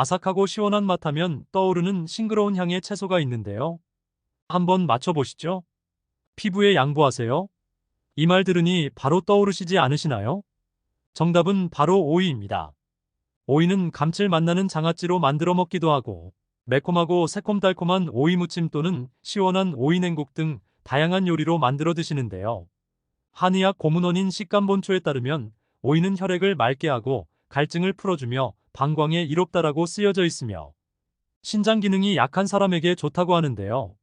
아삭하고 시원한 맛하면 떠오르는 싱그러운 향의 채소가 있는데요. 한번 맞춰보시죠. 피부에 양보하세요. 이 말 들으니 바로 떠오르시지 않으시나요? 정답은 바로 오이입니다. 오이는 감칠맛 나는 장아찌로 만들어 먹기도 하고, 매콤하고 새콤달콤한 오이 무침 또는 시원한 오이 냉국 등 다양한 요리로 만들어 드시는데요. 한의학 고문원인 식감본초에 따르면 오이는 혈액을 맑게 하고 갈증을 풀어주며 방광에 이롭다라고 쓰여져 있으며 신장 기능이 약한 사람에게 좋다고 하는데요.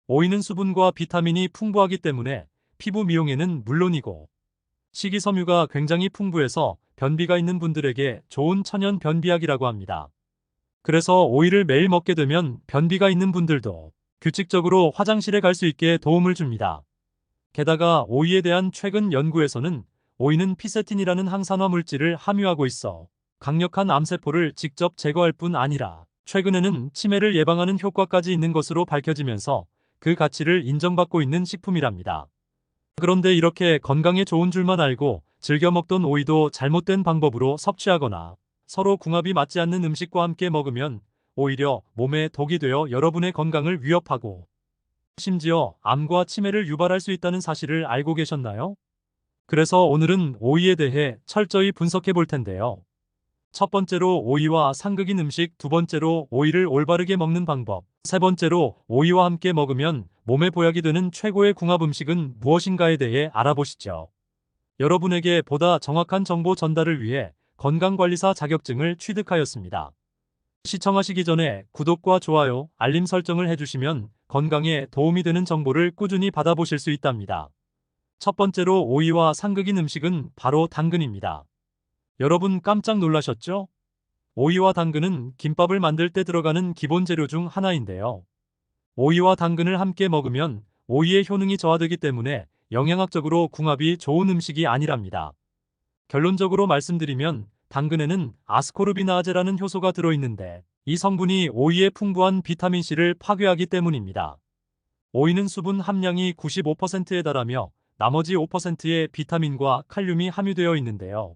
오이는 수분과 비타민이 풍부하기 때문에 피부 미용에는 물론이고 식이섬유가 굉장히 풍부해서 변비가 있는 분들에게 좋은 천연 변비약이라고 합니다. 그래서 오이를 매일 먹게 되면 변비가 있는 분들도 규칙적으로 화장실에 갈 수 있게 도움을 줍니다. 게다가 오이에 대한 최근 연구에서는 오이는 피세틴이라는 항산화 물질을 함유하고 있어 강력한 암세포를 직접 제거할 뿐 아니라 최근에는 치매를 예방하는 효과까지 있는 것으로 밝혀지면서 그 가치를 인정받고 있는 식품이랍니다. 그런데 이렇게 건강에 좋은 줄만 알고 즐겨 먹던 오이도 잘못된 방법으로 섭취하거나 서로 궁합이 맞지 않는 음식과 함께 먹으면 오히려 몸에 독이 되어 여러분의 건강을 위협하고 심지어 암과 치매를 유발할 수 있다는 사실을 알고 계셨나요? 그래서 오늘은 오이에 대해 철저히 분석해 볼 텐데요. 첫 번째로 오이와 상극인 음식, 두 번째로 오이를 올바르게 먹는 방법, 세 번째로 오이와 함께 먹으면 몸에 보약이 되는 최고의 궁합 음식은 무엇인가에 대해 알아보시죠. 여러분에게 보다 정확한 정보 전달을 위해 건강관리사 자격증을 취득하였습니다. 시청하시기 전에 구독과 좋아요, 알림 설정을 해주시면 건강에 도움이 되는 정보를 꾸준히 받아보실 수 있답니다. 첫 번째로 오이와 상극인 음식은 바로 당근입니다. 여러분 깜짝 놀라셨죠? 오이와 당근은 김밥을 만들 때 들어가는 기본 재료 중 하나인데요. 오이와 당근을 함께 먹으면 오이의 효능이 저하되기 때문에 영양학적으로 궁합이 좋은 음식이 아니랍니다. 결론적으로 말씀드리면 당근에는 아스코르비나아제라는 효소가 들어있는데 이 성분이 오이의 풍부한 비타민C를 파괴하기 때문입니다. 오이는 수분 함량이 95%에 달하며 나머지 5%의 비타민과 칼륨이 함유되어 있는데요.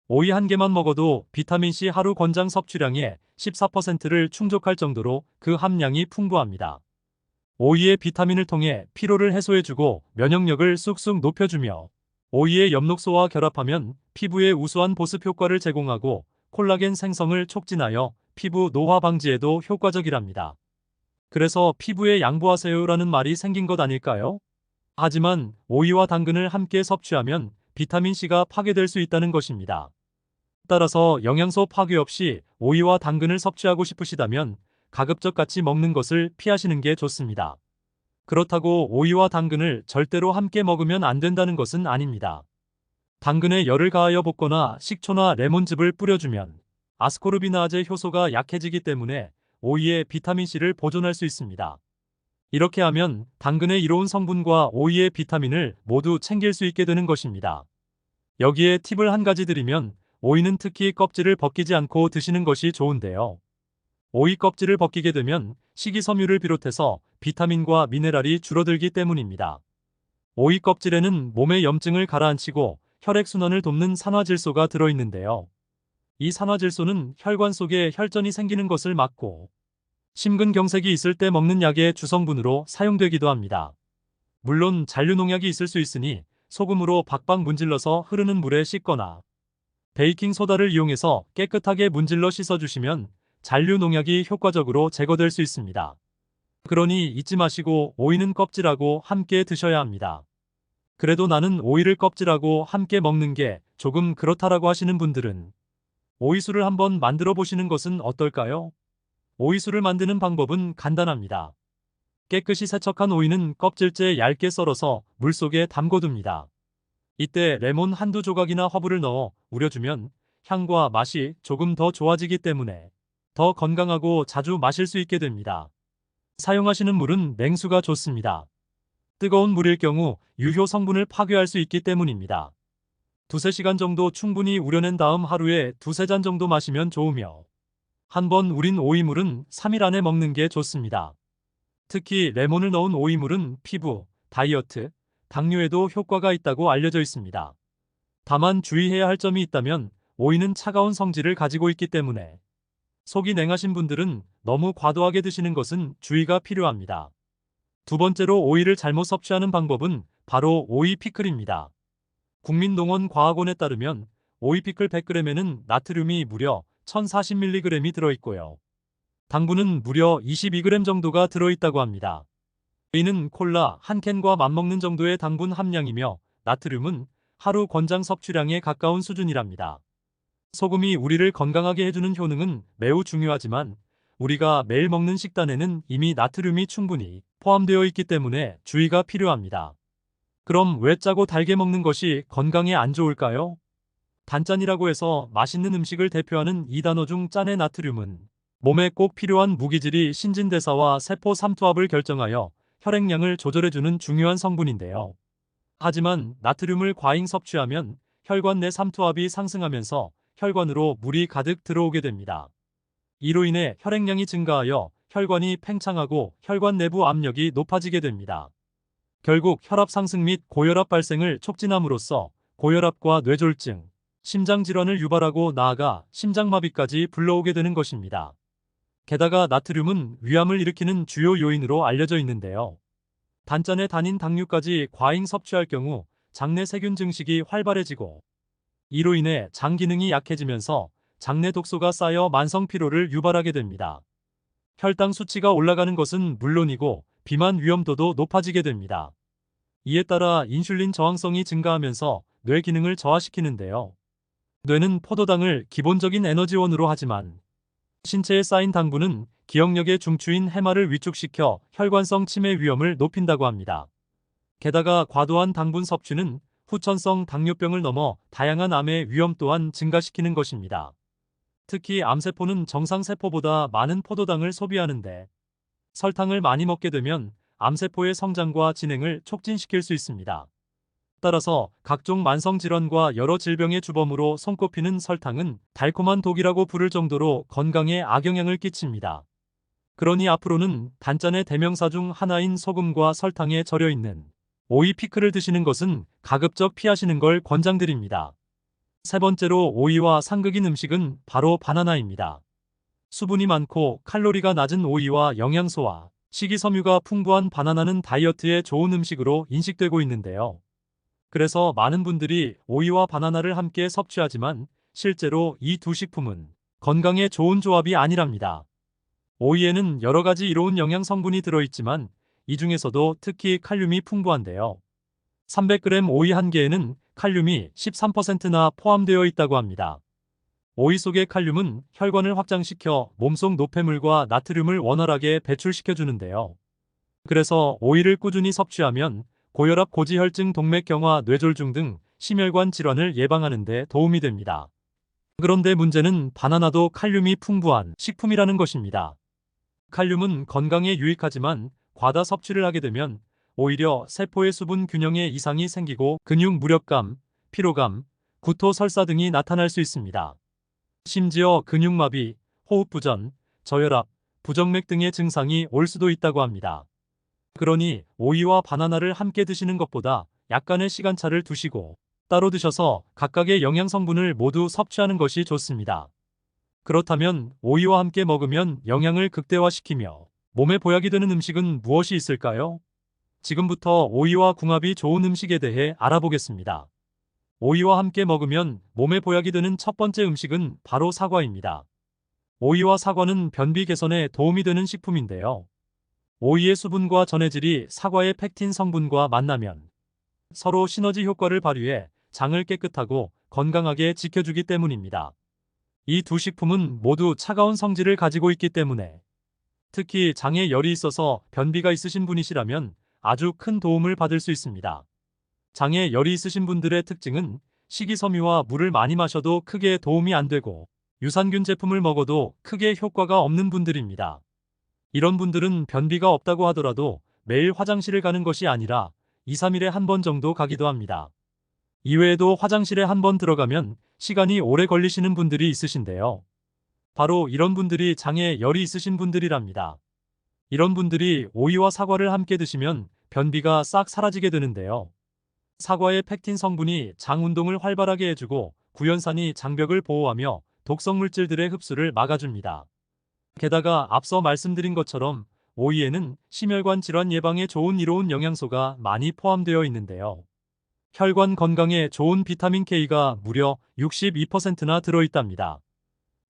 오이 한 개만 먹어도 비타민C 하루 권장 섭취량의 14%를 충족할 정도로 그 함량이 풍부합니다. 오이의 비타민을 통해 피로를 해소해주고 면역력을 쑥쑥 높여주며 오이의 엽록소와 결합하면 피부에 우수한 보습 효과를 제공하고 콜라겐 생성을 촉진하여 피부 노화 방지에도 효과적이랍니다. 그래서 피부에 양보하세요라는 말이 생긴 것 아닐까요? 하지만 오이와 당근을 함께 섭취하면 비타민C가 파괴될 수 있다는 것입니다. 따라서 영양소 파괴 없이 오이와 당근을 섭취하고 싶으시다면 가급적 같이 먹는 것을 피하시는 게 좋습니다. 그렇다고 오이와 당근을 절대로 함께 먹으면 안 된다는 것은 아닙니다. 당근에 열을 가하여 볶거나 식초나 레몬즙을 뿌려주면 아스코르비나아제 효소가 약해지기 때문에 오이의 비타민C를 보존할 수 있습니다. 이렇게 하면 당근의 이로운 성분과 오이의 비타민을 모두 챙길 수 있게 되는 것입니다. 여기에 팁을 한 가지 드리면 오이는 특히 껍질을 벗기지 않고 드시는 것이 좋은데요. 오이 껍질을 벗기게 되면 식이섬유를 비롯해서 비타민과 미네랄이 줄어들기 때문입니다. 오이 껍질에는 몸의 염증을 가라앉히고 혈액순환을 돕는 산화질소가 들어있는데요. 이 산화질소는 혈관 속에 혈전이 생기는 것을 막고 심근경색이 있을 때 먹는 약의 주성분으로 사용되기도 합니다. 물론 잔류농약이 있을 수 있으니 소금으로 박박 문질러서 흐르는 물에 씻거나 베이킹소다를 이용해서 깨끗하게 문질러 씻어주시면 잔류농약이 효과적으로 제거될 수 있습니다. 그러니 잊지 마시고 오이는 껍질하고 함께 드셔야 합니다. 그래도 나는 오이를 껍질하고 함께 먹는 게 조금 그렇다라고 하시는 분들은 오이술을 한번 만들어 보시는 것은 어떨까요? 오이술을 만드는 방법은 간단합니다. 깨끗이 세척한 오이는 껍질째 얇게 썰어서 물속에 담궈둡니다. 이때 레몬 한두 조각이나 허브를 넣어 우려주면 향과 맛이 조금 더 좋아지기 때문에 더 건강하고 자주 마실 수 있게 됩니다. 사용하시는 물은 냉수가 좋습니다. 뜨거운 물일 경우 유효 성분을 파괴할 수 있기 때문입니다. 두세 시간 정도 충분히 우려낸 다음 하루에 두세 잔 정도 마시면 좋으며 한 번 우린 오이물은 3일 안에 먹는 게 좋습니다. 특히 레몬을 넣은 오이물은 피부, 다이어트, 당뇨에도 효과가 있다고 알려져 있습니다. 다만 주의해야 할 점이 있다면 오이는 차가운 성질을 가지고 있기 때문에 속이 냉하신 분들은 너무 과도하게 드시는 것은 주의가 필요합니다. 두 번째로 오이를 잘못 섭취하는 방법은 바로 오이 피클입니다. 국민농원과학원에 따르면 오이 피클 100g에는 나트륨이 무려 1040mg이 들어있고요. 당분은 무려 22g 정도가 들어있다고 합니다. 오이는 콜라 한 캔과 맞먹는 정도의 당분 함량이며 나트륨은 하루 권장 섭취량에 가까운 수준이랍니다. 소금이 우리를 건강하게 해주는 효능은 매우 중요하지만 우리가 매일 먹는 식단에는 이미 나트륨이 충분히 포함되어 있기 때문에 주의가 필요합니다. 그럼 왜 짜고 달게 먹는 것이 건강에 안 좋을까요? 단짠이라고 해서 맛있는 음식을 대표하는 이 단어 중 짠의 나트륨은 몸에 꼭 필요한 무기질이 신진대사와 세포 삼투압을 결정하여 혈액량을 조절해주는 중요한 성분인데요. 하지만 나트륨을 과잉 섭취하면 혈관 내 삼투압이 상승하면서 혈관으로 물이 가득 들어오게 됩니다. 이로 인해 혈액량이 증가하여 혈관이 팽창하고 혈관 내부 압력이 높아지게 됩니다. 결국 혈압 상승 및 고혈압 발생을 촉진함으로써 고혈압과 뇌졸중, 심장질환을 유발하고 나아가 심장마비까지 불러오게 되는 것입니다. 게다가 나트륨은 위암을 일으키는 주요 요인으로 알려져 있는데요. 단짠의 단인 당류까지 과잉 섭취할 경우 장내 세균 증식이 활발해지고 이로 인해 장 기능이 약해지면서 장내 독소가 쌓여 만성 피로를 유발하게 됩니다. 혈당 수치가 올라가는 것은 물론이고 비만 위험도도 높아지게 됩니다. 이에 따라 인슐린 저항성이 증가하면서 뇌 기능을 저하시키는데요. 뇌는 포도당을 기본적인 에너지원으로 하지만 신체에 쌓인 당분은 기억력의 중추인 해마를 위축시켜 혈관성 치매 위험을 높인다고 합니다. 게다가 과도한 당분 섭취는 후천성 당뇨병을 넘어 다양한 암의 위험 또한 증가시키는 것입니다. 특히 암세포는 정상세포보다 많은 포도당을 소비하는데 설탕을 많이 먹게 되면 암세포의 성장과 진행을 촉진시킬 수 있습니다. 따라서 각종 만성질환과 여러 질병의 주범으로 손꼽히는 설탕은 달콤한 독이라고 부를 정도로 건강에 악영향을 끼칩니다. 그러니 앞으로는 단짠의 대명사 중 하나인 소금과 설탕에 절여 있는 오이 피클을 드시는 것은 가급적 피하시는 걸 권장드립니다. 세 번째로 오이와 상극인 음식은 바로 바나나입니다. 수분이 많고 칼로리가 낮은 오이와 영양소와 식이섬유가 풍부한 바나나는 다이어트에 좋은 음식으로 인식되고 있는데요. 그래서 많은 분들이 오이와 바나나를 함께 섭취하지만 실제로 이 두 식품은 건강에 좋은 조합이 아니랍니다. 오이에는 여러 가지 이로운 영양 성분이 들어있지만 이 중에서도 특히 칼륨이 풍부한데요. 300g 오이 한 개에는 칼륨이 13%나 포함되어 있다고 합니다. 오이 속의 칼륨은 혈관을 확장시켜 몸속 노폐물과 나트륨을 원활하게 배출시켜주는데요. 그래서 오이를 꾸준히 섭취하면 고혈압, 고지혈증, 동맥경화, 뇌졸중 등 심혈관 질환을 예방하는 데 도움이 됩니다. 그런데 문제는 바나나도 칼륨이 풍부한 식품이라는 것입니다. 칼륨은 건강에 유익하지만 과다 섭취를 하게 되면 오히려 세포의 수분 균형에 이상이 생기고 근육 무력감, 피로감, 구토, 설사 등이 나타날 수 있습니다. 심지어 근육마비, 호흡부전, 저혈압, 부정맥 등의 증상이 올 수도 있다고 합니다. 그러니 오이와 바나나를 함께 드시는 것보다 약간의 시간차를 두시고 따로 드셔서 각각의 영양 성분을 모두 섭취하는 것이 좋습니다. 그렇다면 오이와 함께 먹으면 영양을 극대화시키며 몸에 보약이 되는 음식은 무엇이 있을까요? 지금부터 오이와 궁합이 좋은 음식에 대해 알아보겠습니다. 오이와 함께 먹으면 몸에 보약이 되는 첫 번째 음식은 바로 사과입니다. 오이와 사과는 변비 개선에 도움이 되는 식품인데요. 오이의 수분과 전해질이 사과의 펙틴 성분과 만나면 서로 시너지 효과를 발휘해 장을 깨끗하고 건강하게 지켜주기 때문입니다. 이 두 식품은 모두 차가운 성질을 가지고 있기 때문에 특히 장에 열이 있어서 변비가 있으신 분이시라면 아주 큰 도움을 받을 수 있습니다. 장에 열이 있으신 분들의 특징은 식이섬유와 물을 많이 마셔도 크게 도움이 안 되고 유산균 제품을 먹어도 크게 효과가 없는 분들입니다. 이런 분들은 변비가 없다고 하더라도 매일 화장실을 가는 것이 아니라 2, 3일에 한 번 정도 가기도 합니다. 이외에도 화장실에 한 번 들어가면 시간이 오래 걸리시는 분들이 있으신데요. 바로 이런 분들이 장에 열이 있으신 분들이랍니다. 이런 분들이 오이와 사과를 함께 드시면 변비가 싹 사라지게 되는데요. 사과의 펙틴 성분이 장 운동을 활발하게 해주고 구연산이 장벽을 보호하며 독성 물질들의 흡수를 막아줍니다. 게다가 앞서 말씀드린 것처럼 오이에는 심혈관 질환 예방에 좋은 이로운 영양소가 많이 포함되어 있는데요. 혈관 건강에 좋은 비타민 K가 무려 62%나 들어있답니다.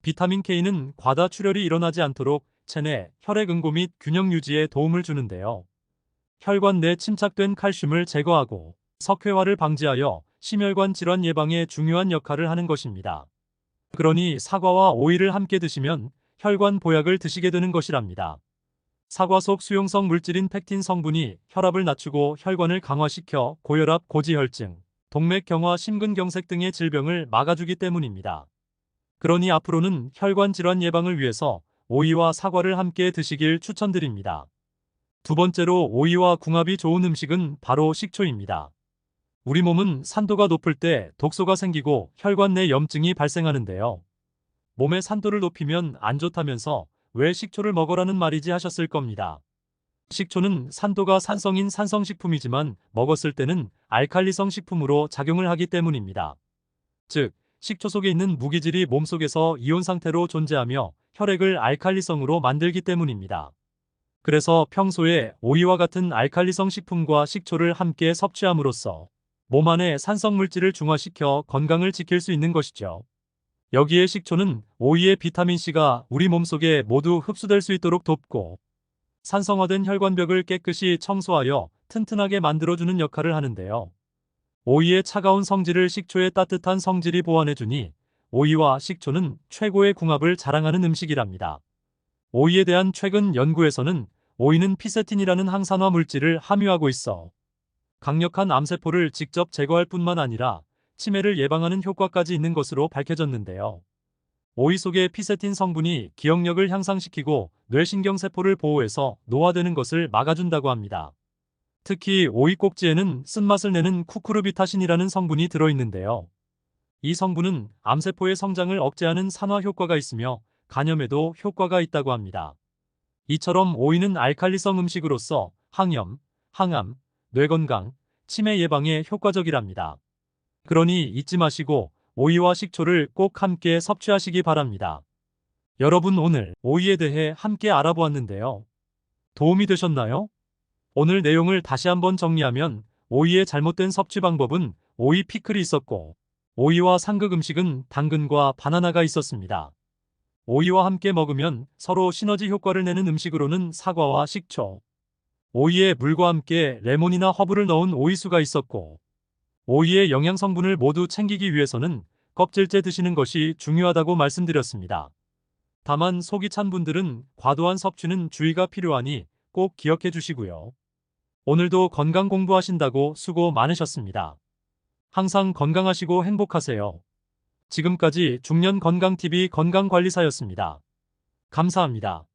비타민 K는 과다 출혈이 일어나지 않도록 체내 혈액 응고 및 균형 유지에 도움을 주는데요. 혈관 내 침착된 칼슘을 제거하고 석회화를 방지하여 심혈관 질환 예방에 중요한 역할을 하는 것입니다. 그러니 사과와 오이를 함께 드시면 혈관 보약을 드시게 되는 것이랍니다. 사과 속 수용성 물질인 팩틴 성분이 혈압을 낮추고 혈관을 강화시켜 고혈압, 고지혈증, 동맥경화, 심근경색 등의 질병을 막아주기 때문입니다. 그러니 앞으로는 혈관 질환 예방을 위해서 오이와 사과를 함께 드시길 추천드립니다. 두 번째로 오이와 궁합이 좋은 음식은 바로 식초입니다. 우리 몸은 산도가 높을 때 독소가 생기고 혈관 내 염증이 발생하는데요. 몸의 산도를 높이면 안 좋다면서 왜 식초를 먹으라는 말이지 하셨을 겁니다. 식초는 산도가 산성인 산성식품이지만 먹었을 때는 알칼리성 식품으로 작용을 하기 때문입니다. 즉, 식초 속에 있는 무기질이 몸속에서 이온 상태로 존재하며 혈액을 알칼리성으로 만들기 때문입니다. 그래서 평소에 오이와 같은 알칼리성 식품과 식초를 함께 섭취함으로써 몸 안에 산성 물질을 중화시켜 건강을 지킬 수 있는 것이죠. 여기에 식초는 오이의 비타민C가 우리 몸속에 모두 흡수될 수 있도록 돕고 산성화된 혈관벽을 깨끗이 청소하여 튼튼하게 만들어주는 역할을 하는데요. 오이의 차가운 성질을 식초의 따뜻한 성질이 보완해주니 오이와 식초는 최고의 궁합을 자랑하는 음식이랍니다. 오이에 대한 최근 연구에서는 오이는 피세틴이라는 항산화 물질을 함유하고 있어 강력한 암세포를 직접 제거할 뿐만 아니라 치매를 예방하는 효과까지 있는 것으로 밝혀졌는데요. 오이 속의 피세틴 성분이 기억력을 향상시키고 뇌신경세포를 보호해서 노화되는 것을 막아준다고 합니다. 특히 오이 꼭지에는 쓴맛을 내는 쿠쿠르비타신이라는 성분이 들어있는데요. 이 성분은 암세포의 성장을 억제하는 산화 효과가 있으며 간염에도 효과가 있다고 합니다. 이처럼 오이는 알칼리성 음식으로서 항염, 항암, 뇌건강, 치매 예방에 효과적이랍니다. 그러니 잊지 마시고 오이와 식초를 꼭 함께 섭취하시기 바랍니다. 여러분, 오늘 오이에 대해 함께 알아보았는데요. 도움이 되셨나요? 오늘 내용을 다시 한번 정리하면 오이의 잘못된 섭취 방법은 오이 피클이 있었고 오이와 상극 음식은 당근과 바나나가 있었습니다. 오이와 함께 먹으면 서로 시너지 효과를 내는 음식으로는 사과와 식초, 오이에 물과 함께 레몬이나 허브를 넣은 오이수가 있었고 오이의 영양 성분을 모두 챙기기 위해서는 껍질째 드시는 것이 중요하다고 말씀드렸습니다. 다만 속이 찬 분들은 과도한 섭취는 주의가 필요하니 꼭 기억해 주시고요. 오늘도 건강 공부하신다고 수고 많으셨습니다. 항상 건강하시고 행복하세요. 지금까지 중년건강TV 건강관리사였습니다. 감사합니다.